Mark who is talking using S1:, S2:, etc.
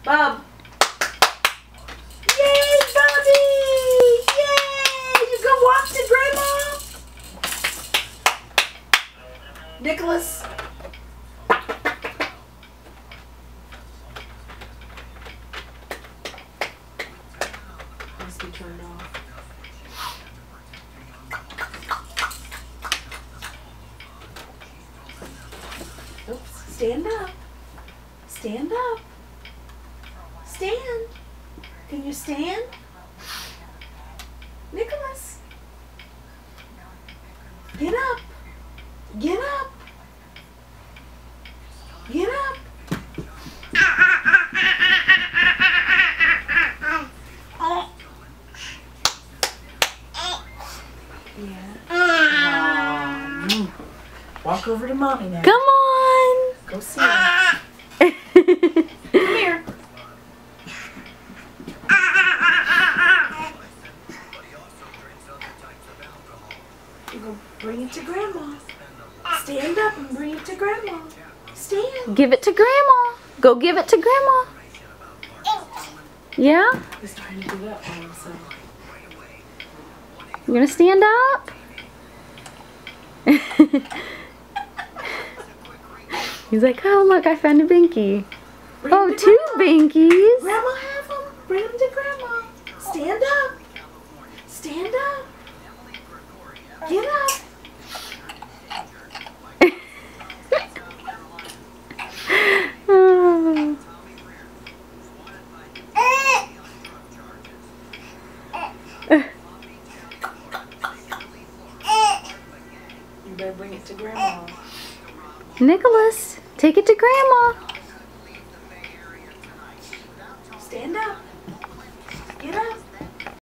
S1: Bob. Yay, Bobby! Yay! You go walk to Grandma. Nicholas. Must be turned off. Oops. Stand up. Stand up. Stand. Can you stand? Nicholas. Get up. Get up. Get up. Yeah. Walk over to Mommy now.
S2: Come on.
S1: Go see her. Come here. You go bring it to Grandma. Stand up and bring it to Grandma. Stand.
S2: Give it to Grandma. Go give it to Grandma. Yeah?
S1: He's trying to get up by himself.
S2: You gonna stand up? He's like, oh look, I found a binky.
S1: Bring
S2: Oh,
S1: him to
S2: two
S1: Grandma.
S2: binkies.
S1: Grandma have them. Bring them to Grandma. Stand up. Stand up. Get up.
S2: Oh.
S1: You better bring it to Grandma.
S2: Nicholas, take it to Grandma.
S1: Stand up.